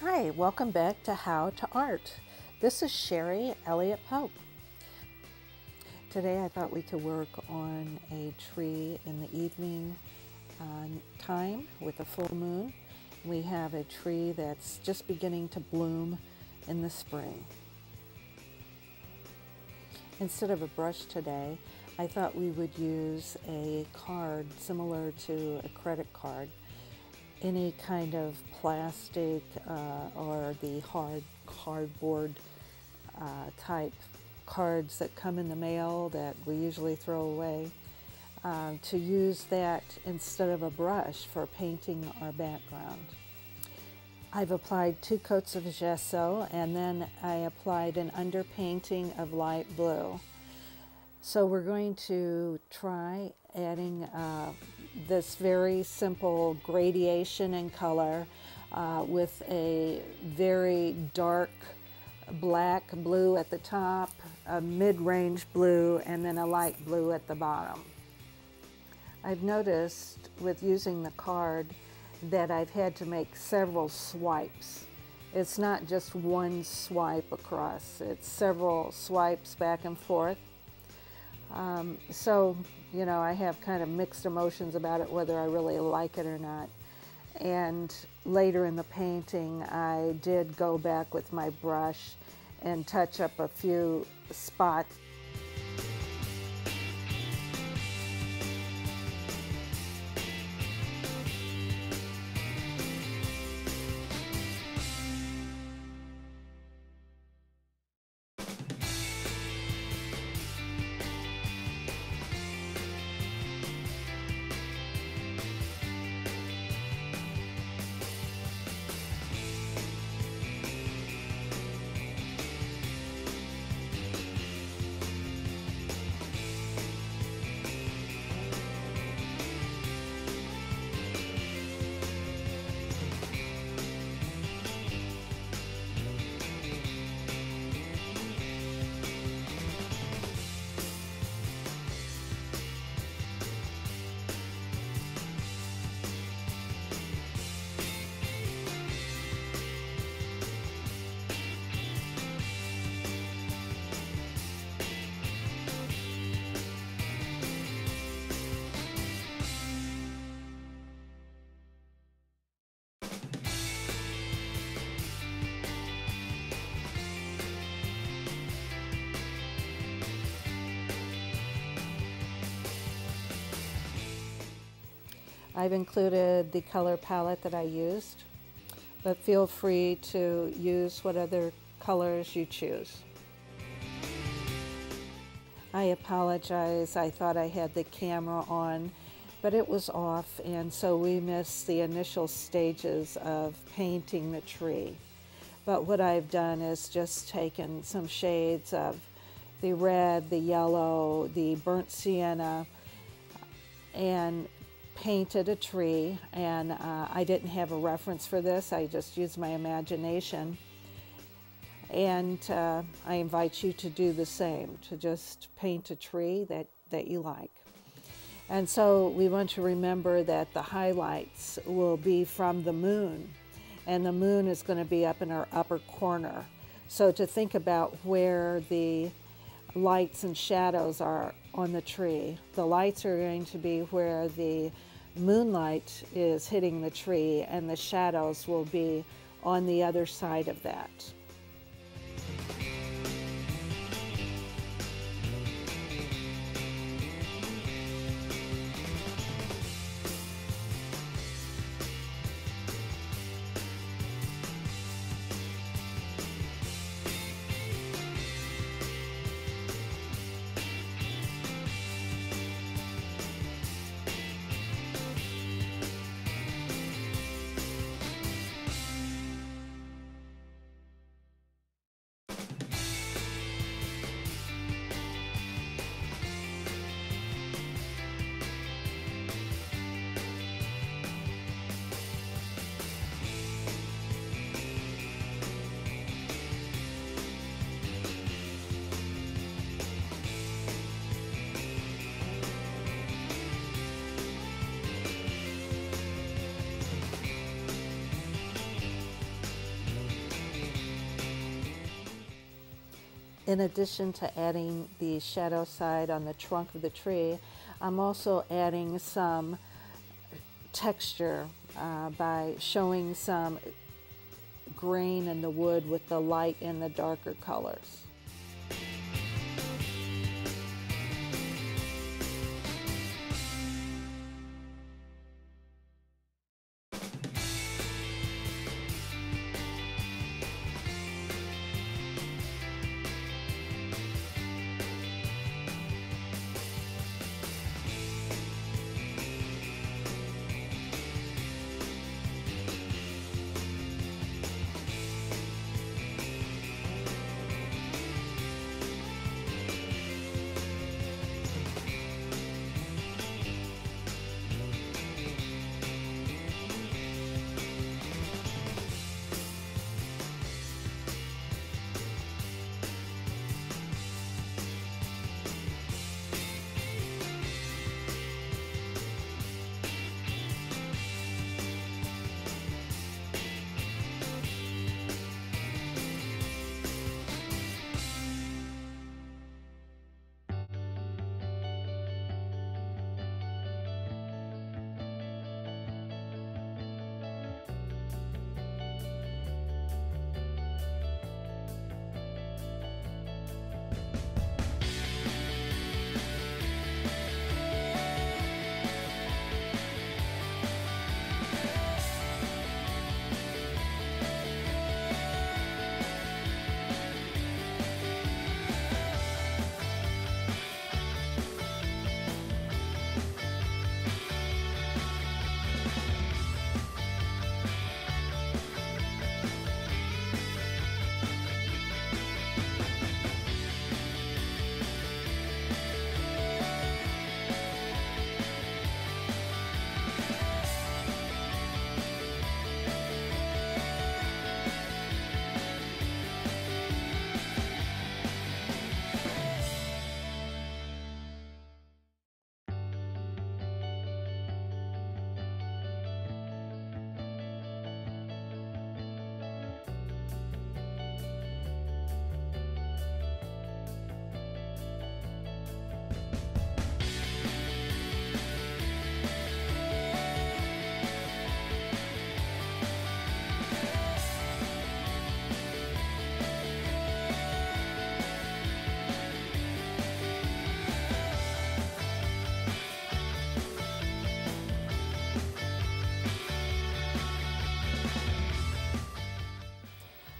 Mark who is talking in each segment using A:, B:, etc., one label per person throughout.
A: Hi, welcome back to How to Art. This is Sherry Elliott Pope. Today I thought we could work on a tree in the evening time with a full moon. We have a tree that's just beginning to bloom in the spring. Instead of a brush today, I thought we would use a card similar to a credit card. Any kind of plastic or the hard cardboard type cards that come in the mail that we usually throw away, to use that instead of a brush for painting our background. I've applied 2 coats of gesso, and then I applied an underpainting of light blue. So we're going to try adding this very simple gradation in color with a very dark black blue at the top, a mid-range blue, and then a light blue at the bottom. I've noticed with using the card that I've had to make several swipes. It's not just one swipe across, it's several swipes back and forth. So, you know, I have kind of mixed emotions about it, whether I really like it or not. And later in the painting, I did go back with my brush and touch up a few spots. I've included the color palette that I used, but feel free to use what other colors you choose. I apologize, I thought I had the camera on, but it was off, and so we missed the initial stages of painting the tree. But what I've done is just taken some shades of the red, the yellow, the burnt sienna, and painted a tree. And I didn't have a reference for this, I just used my imagination. And I invite you to do the same, to just paint a tree that you like. And so we want to remember that the highlights will be from the moon, and the moon is going to be up in our upper corner. So to think about where the lights and shadows are on the tree. The lights are going to be where the moonlight is hitting the tree, and the shadows will be on the other side of that. In addition to adding the shadow side on the trunk of the tree, I'm also adding some texture by showing some grain in the wood with the light and the darker colors.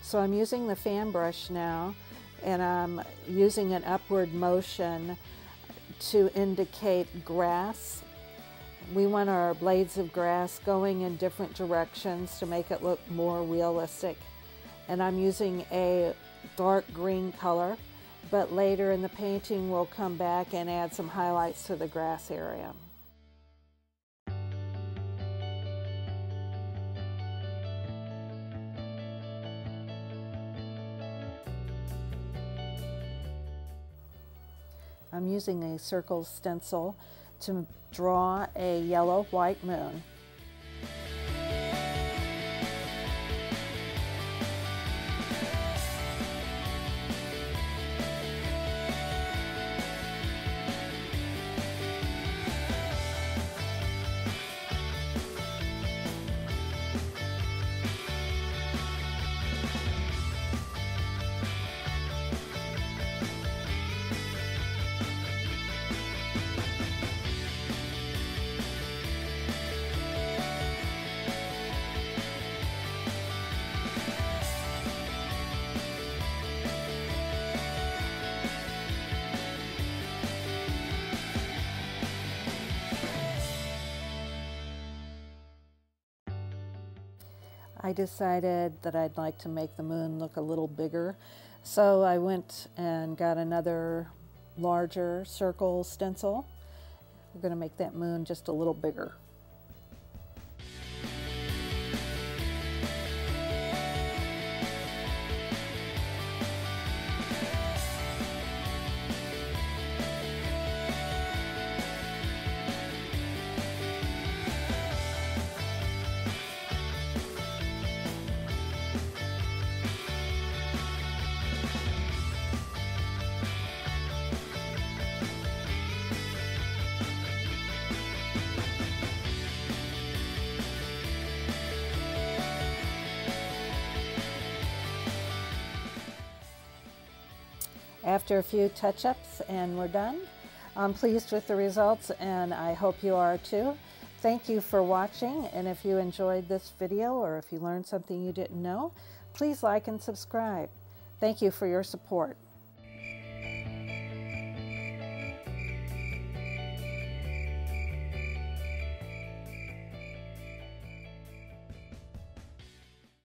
A: So I'm using the fan brush now, and I'm using an upward motion to indicate grass. We want our blades of grass going in different directions to make it look more realistic. And I'm using a dark green color, but later in the painting we'll come back and add some highlights to the grass area. I'm using a circle stencil to draw a yellow-white moon. I decided that I'd like to make the moon look a little bigger, so I went and got another larger circle stencil. We're going to make that moon just a little bigger. After a few touch-ups and we're done. I'm pleased with the results and I hope you are too. Thank you for watching, and if you enjoyed this video or if you learned something you didn't know, please like and subscribe. Thank you for your support.